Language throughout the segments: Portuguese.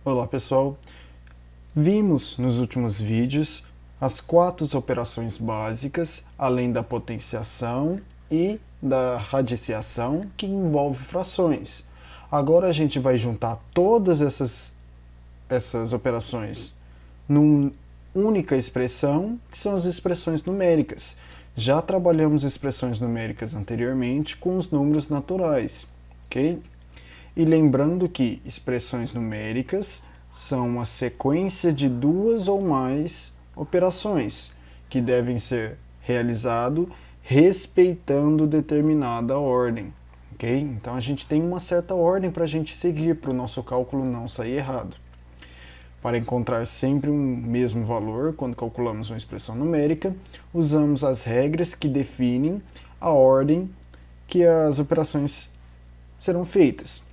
Olá pessoal, vimos nos últimos vídeos as 4 operações básicas, além da potenciação e da radiciação, que envolve frações. Agora a gente vai juntar todas essas operações numa única expressão, que são as expressões numéricas. Já trabalhamos expressões numéricas anteriormente com os números naturais, ok? E lembrando que expressões numéricas são uma sequência de 2 ou mais operações que devem ser realizadas respeitando determinada ordem, ok? Então a gente tem uma certa ordem para a gente seguir para o nosso cálculo não sair errado. Para encontrar sempre um mesmo valor quando calculamos uma expressão numérica, usamos as regras que definem a ordem que as operações serão feitas.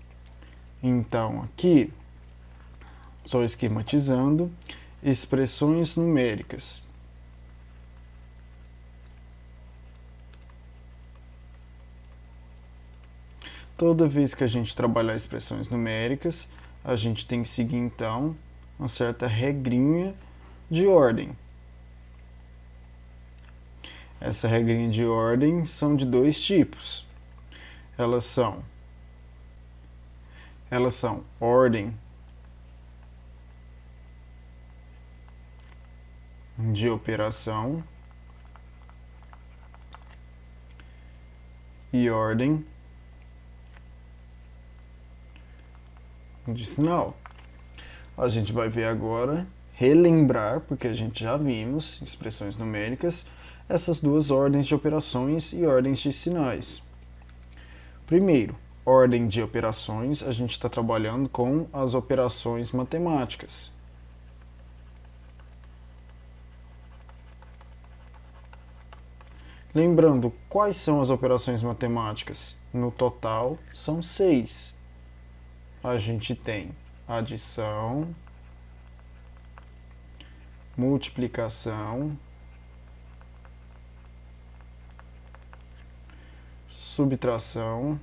Então, aqui, só esquematizando, expressões numéricas. Toda vez que a gente trabalhar expressões numéricas, a gente tem que seguir, então, uma certa regrinha de ordem. Essa regrinha de ordem são de 2 tipos. Elas são ordem de operação e ordem de sinal. A gente vai ver agora, relembrar, porque a gente já vimos expressões numéricas, essas 2 ordens de operações e ordens de sinais. Primeiro, ordem de operações, a gente está trabalhando com as operações matemáticas. Lembrando, quais são as operações matemáticas? No total, são 6. A gente tem adição, multiplicação, subtração,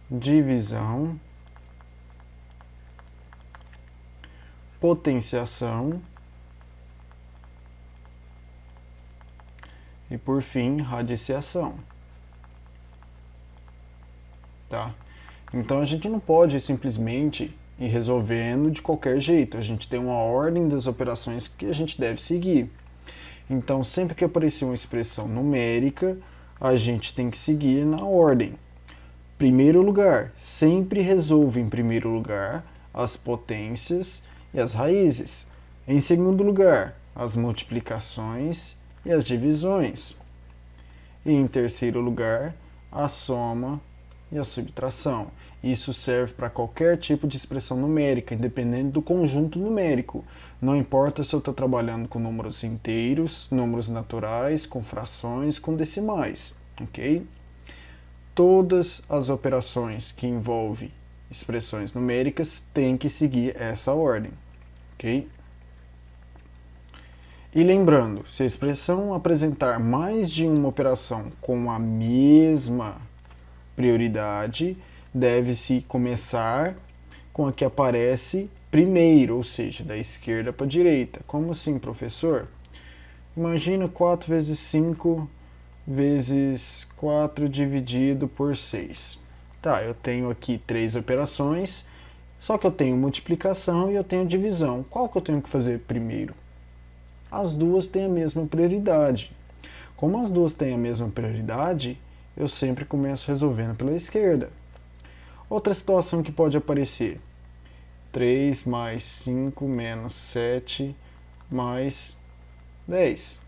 divisão, potenciação e, por fim, radiciação. Tá? Então a gente não pode simplesmente ir resolvendo de qualquer jeito. A gente tem uma ordem das operações que a gente deve seguir. Então, sempre que aparecer uma expressão numérica, a gente tem que seguir na ordem. Primeiro lugar, sempre resolva em primeiro lugar as potências e as raízes. Em segundo lugar, as multiplicações e as divisões. E em terceiro lugar, a soma e a subtração. Isso serve para qualquer tipo de expressão numérica, independente do conjunto numérico. Não importa se eu estou trabalhando com números inteiros, números naturais, com frações, com decimais, ok? Todas as operações que envolvem expressões numéricas têm que seguir essa ordem, ok? E lembrando, se a expressão apresentar mais de uma operação com a mesma prioridade, deve-se começar com a que aparece primeiro, ou seja, da esquerda para a direita. Como assim, professor? Imagina 4 vezes 5 vezes 4 dividido por 6. Tá, eu tenho aqui 3 operações, só que eu tenho multiplicação e eu tenho divisão. Qual que eu tenho que fazer primeiro? As duas têm a mesma prioridade. Como as duas têm a mesma prioridade, eu sempre começo resolvendo pela esquerda. Outra situação que pode aparecer: 3 mais 5 menos 7 mais 10.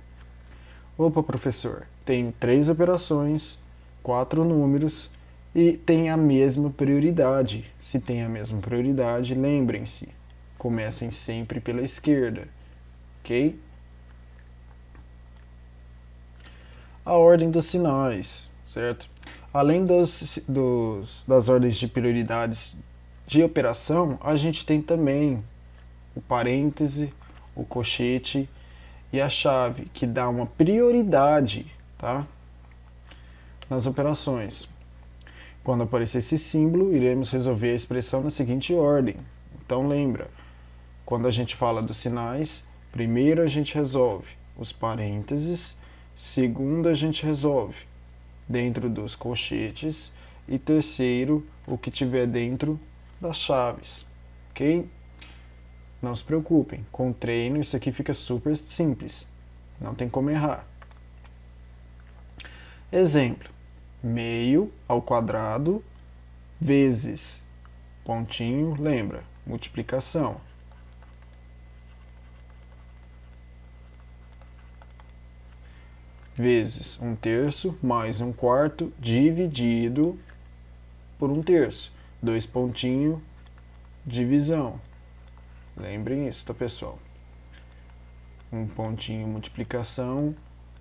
Opa, professor, tenho 3 operações, 4 números e tem a mesma prioridade. Se tem a mesma prioridade, lembrem-se, comecem sempre pela esquerda, ok? A ordem dos sinais, certo? Além das ordens de prioridades de operação, a gente tem também o parêntese, o colchete e a chave, que dá uma prioridade, tá, nas operações. Quando aparecer esse símbolo, iremos resolver a expressão na seguinte ordem. Então lembra, quando a gente fala dos sinais, primeiro a gente resolve os parênteses, segundo a gente resolve dentro dos colchetes e terceiro o que tiver dentro das chaves, ok? Não se preocupem, com o treino isso aqui fica super simples, não tem como errar. Exemplo, meio ao quadrado vezes pontinho, lembra, multiplicação. Vezes 1/3 mais 1/4 dividido por 1/3. 2 pontinho, divisão. Lembrem isso, tá, pessoal? 1 pontinho, multiplicação.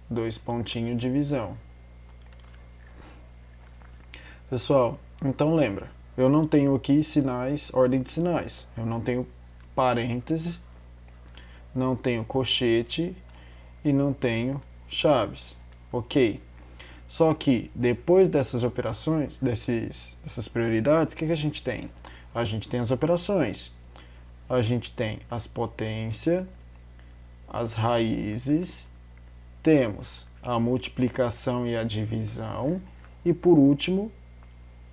2 pontinho, divisão. Pessoal, então lembra, eu não tenho aqui sinais, ordem de sinais. Eu não tenho parêntese, não tenho colchete e não tenho chaves, ok? Só que depois dessas operações, dessas prioridades, o que a gente tem? A gente tem as operações, a gente tem as potências, as raízes, temos a multiplicação e a divisão e por último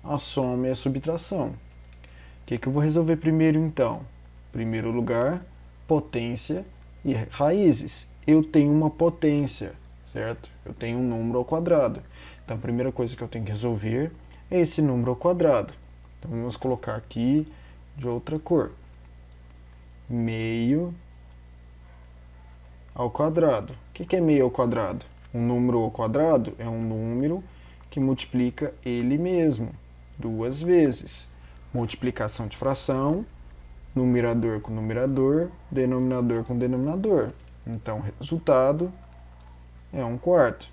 a soma e a subtração. O que eu vou resolver primeiro então? Em primeiro lugar, potência e raízes. Eu tenho uma potência, certo? Eu tenho um número ao quadrado. Então a primeira coisa que eu tenho que resolver é esse número ao quadrado. Então vamos colocar aqui de outra cor. Meio ao quadrado. O que é meio ao quadrado? Um número ao quadrado é um número que multiplica ele mesmo 2 vezes. Multiplicação de fração, numerador com numerador, denominador com denominador. Então, o resultado é 1/4,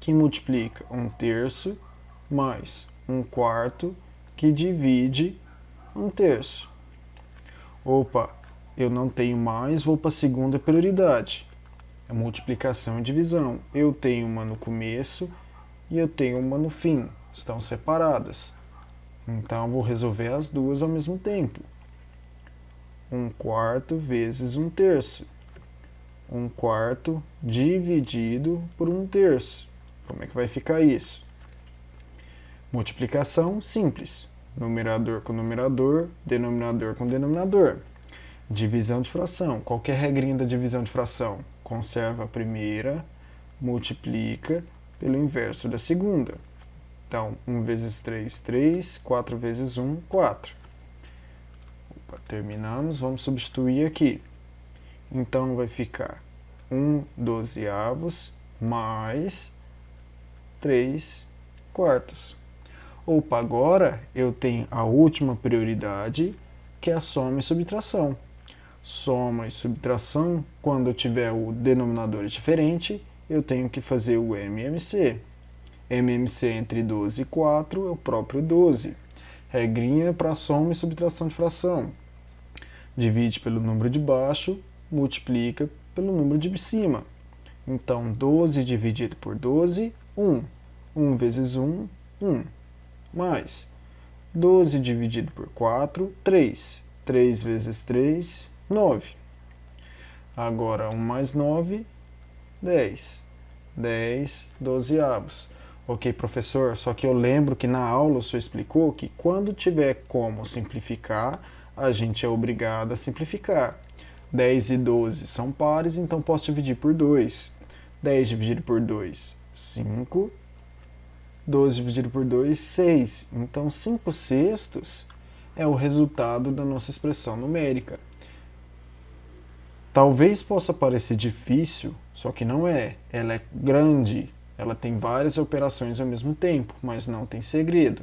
que multiplica 1/3 mais 1/4, que divide 1/3. Opa, eu não tenho mais, vou para a segunda prioridade. É multiplicação e divisão. Eu tenho uma no começo e eu tenho uma no fim. Estão separadas. Então, vou resolver as duas ao mesmo tempo. 1/4 vezes 1/3. 1/4 dividido por 1/3. Como é que vai ficar isso? Multiplicação simples. Numerador com numerador, denominador com denominador. Divisão de fração. Qualquer regrinha da divisão de fração. Conserva a primeira, multiplica pelo inverso da segunda. Então, 1 vezes 3, 3. 4 vezes 1, 4. Opa, terminamos. Vamos substituir aqui. Então, vai ficar 1/12 mais 3/4. Opa, agora eu tenho a última prioridade, que é a soma e subtração. Soma e subtração, quando eu tiver o denominador diferente, eu tenho que fazer o MMC. MMC entre 12 e 4 é o próprio 12. Regrinha para soma e subtração de fração. Divide pelo número de baixo, multiplica pelo número de cima. Então, 12 dividido por 12, 1. 1 vezes 1, 1. Mais 12 dividido por 4, 3. 3 vezes 3, 9. Agora, 1 mais 9, 10. 10 dozeavos. Ok, professor, só que eu lembro que na aula o senhor explicou que quando tiver como simplificar, a gente é obrigado a simplificar. 10 e 12 são pares, então posso dividir por 2. 10 dividido por 2, 5. 12 dividido por 2, 6. Então, 5/6 é o resultado da nossa expressão numérica. Talvez possa parecer difícil, só que não é. Ela é grande, ela tem várias operações ao mesmo tempo, mas não tem segredo.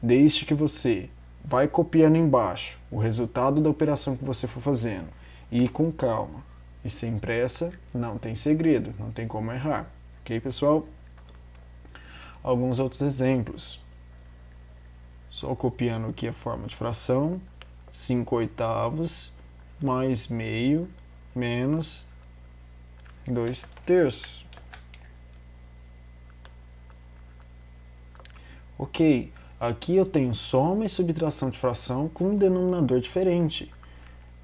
Desde que você vai copiando embaixo o resultado da operação que você for fazendo e ir com calma e sem pressa, não tem segredo, não tem como errar. Ok, pessoal? Alguns outros exemplos. Só copiando aqui a forma de fração. 5/8 mais meio menos 2/3. Ok, aqui eu tenho soma e subtração de fração com um denominador diferente.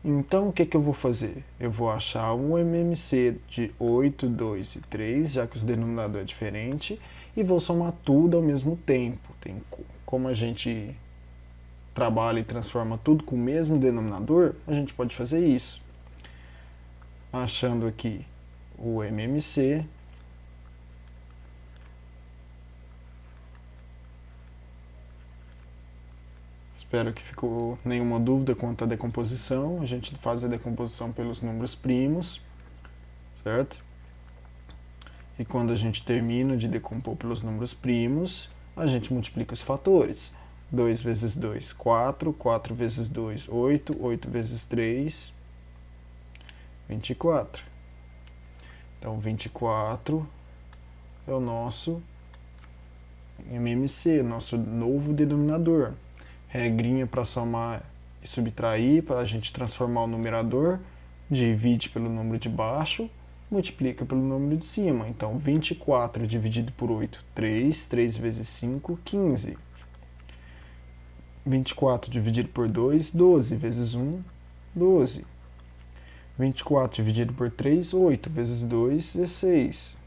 Então, o que eu vou fazer? Eu vou achar o MMC de 8, 2 e 3, já que os denominadores é diferente, e vou somar tudo ao mesmo tempo. Como a gente trabalha e transforma tudo com o mesmo denominador, a gente pode fazer isso. Achando aqui o MMC, espero que ficou nenhuma dúvida quanto à decomposição. A gente faz a decomposição pelos números primos, certo? E quando a gente termina de decompor pelos números primos, a gente multiplica os fatores. 2 vezes 2, 4. 4 vezes 2, 8. 8 vezes 3, 24. Então, 24 é o nosso MMC, nosso novo denominador. Regrinha para somar e subtrair, para a gente transformar o numerador, divide pelo número de baixo, multiplica pelo número de cima. Então, 24 dividido por 8, 3. 3 vezes 5, 15. 24 dividido por 2, 12. Vezes 1, 12. 24 dividido por 3, 8. Vezes 2, 16.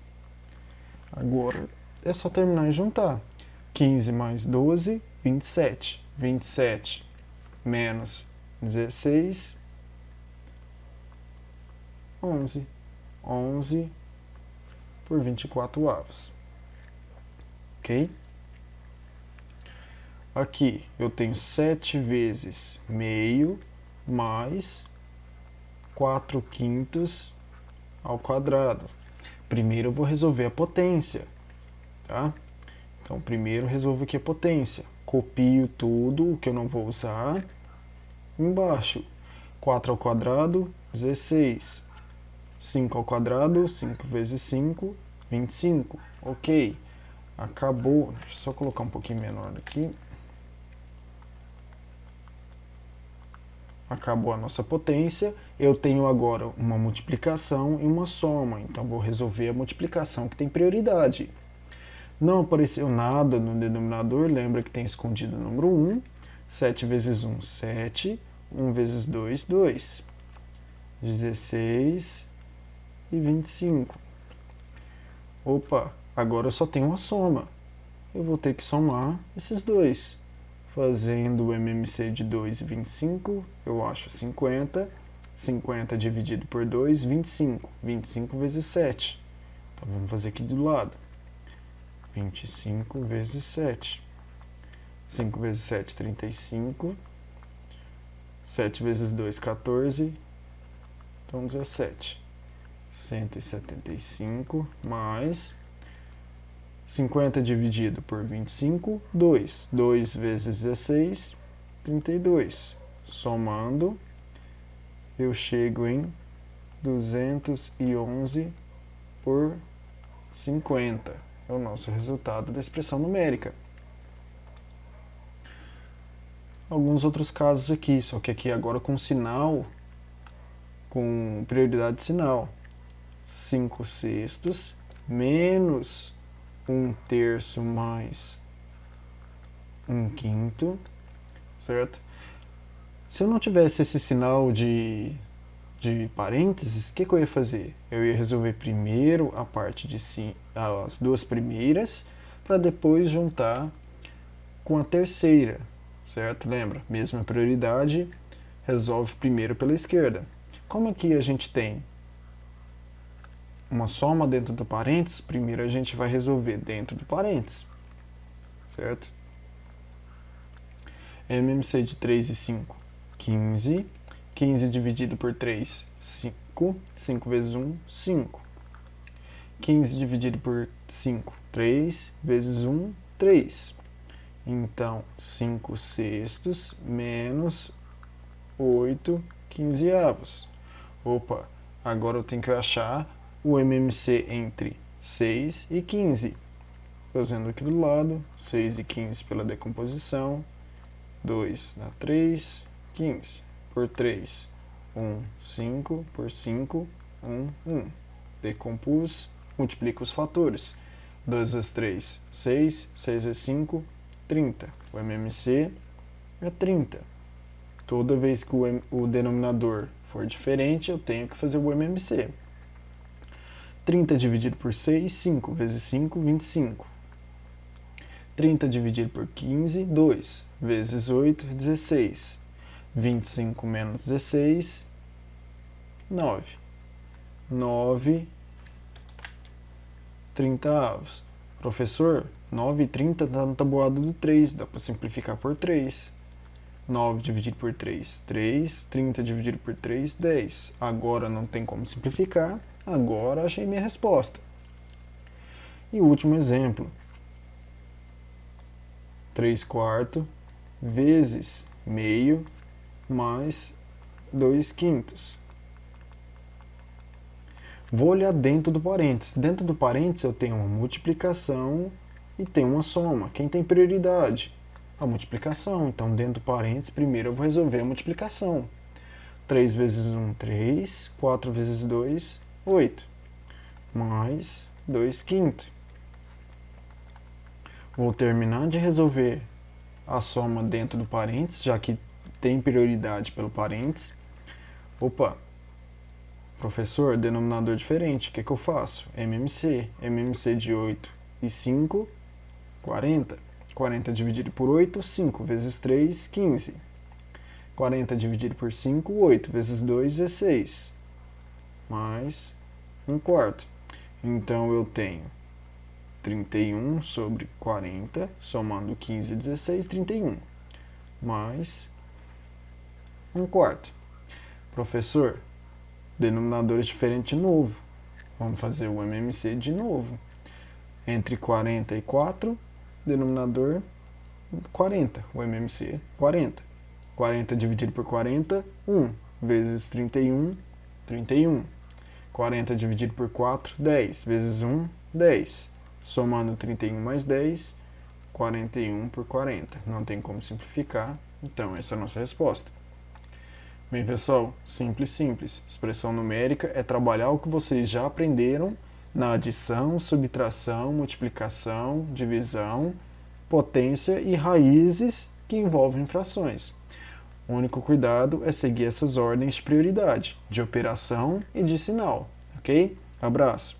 Agora, é só terminar e juntar. 15 mais 12, 27. 27 menos 16, 11. 11 por 24 avos. Ok? Aqui eu tenho 7 vezes meio mais 4 quintos ao quadrado. Primeiro eu vou resolver a potência, tá? Então primeiro resolvo aqui a potência. Copio tudo o que eu não vou usar embaixo. 4 ao quadrado, 16. 5 ao quadrado, 5 vezes 5, 25. Ok. Acabou. Deixa eu só colocar um pouquinho menor aqui. Acabou a nossa potência. Eu tenho agora uma multiplicação e uma soma. Então vou resolver a multiplicação que tem prioridade. Não apareceu nada no denominador, lembra que tem escondido o número 1. 7 vezes 1, 7. 1 vezes 2, 2. 16 e 25. Opa, agora eu só tenho uma soma. Eu vou ter que somar esses dois. Fazendo o MMC de 2 e 25, eu acho 50. 50 dividido por 2, 25. 25 vezes 7. Então vamos fazer aqui do lado. 25 vezes 7. 5 vezes 7, 35. 7 vezes 2, 14. Então 17. 175 mais 50 dividido por 25, 2. 2 vezes 16, 32. Somando, eu chego em 211 por 50. É o nosso resultado da expressão numérica. Alguns outros casos aqui, só que aqui agora com sinal, com prioridade de sinal. 5 sextos menos 1 terço mais 1 quinto, certo? Se eu não tivesse esse sinal de parênteses, o que eu ia fazer? Eu ia resolver primeiro a parte de as duas primeiras, para depois juntar com a terceira, certo? Lembra? Mesma prioridade, resolve primeiro pela esquerda. Como aqui a gente tem uma soma dentro do parênteses, primeiro a gente vai resolver dentro do parênteses, certo? MMC de 3 e 5, 15. 15 dividido por 3, 5. 5 vezes 1, 5. 15 dividido por 5, 3. Vezes 1, 3. Então, 5 sextos menos 8 quinzeavos. Opa, agora eu tenho que achar o MMC entre 6 e 15. Fazendo aqui do lado, 6 e 15 pela decomposição. 2 dá 3, 15. Por 3, 1, 5. Por 5, 1, 1. Decompus, multiplica os fatores. 2 vezes 3, 6. 6 vezes 5, 30. O MMC é 30. Toda vez que o denominador for diferente, eu tenho que fazer o MMC. 30 dividido por 6, 5 vezes 5, 25. 30 dividido por 15, 2 vezes 8, 16. 25 menos 16, 9. 9 30avos. Professor, 9 e 30 está no tabuado do 3, dá para simplificar por 3. 9 dividido por 3, 3. 30 dividido por 3, 10. Agora não tem como simplificar, agora achei minha resposta. E o último exemplo. 3/4 vezes meio mais 2/5. Vou olhar dentro do parênteses. Dentro do parênteses eu tenho uma multiplicação e tenho uma soma. Quem tem prioridade? A multiplicação. Então, dentro do parênteses, primeiro eu vou resolver a multiplicação. 3 vezes 1, 3. 4 vezes 2, 8. Mais 2/5. Vou terminar de resolver a soma dentro do parênteses, já que tem prioridade pelo parênteses. Opa! Professor, denominador diferente, o que eu faço? MMC. MMC de 8 e 5, 40. 40 dividido por 8, 5 vezes 3, 15. 40 dividido por 5, 8 vezes 2, 16. Mais 1/4. Então, eu tenho 31 sobre 40, somando 15 e 16, 31. Mais 1/4. Professor, denominadores diferentes de novo. Vamos fazer o MMC de novo. Entre 40 e 4, denominador 40. O MMC 40. 40 dividido por 40, 1. Vezes 31, 31. 40 dividido por 4, 10. Vezes 1, 10. Somando 31 mais 10, 41 por 40. Não tem como simplificar, então essa é a nossa resposta. Bem, pessoal, simples, simples. Expressão numérica é trabalhar o que vocês já aprenderam na adição, subtração, multiplicação, divisão, potência e raízes que envolvem frações. O único cuidado é seguir essas ordens de prioridade, de operação e de sinal, ok? Abraço!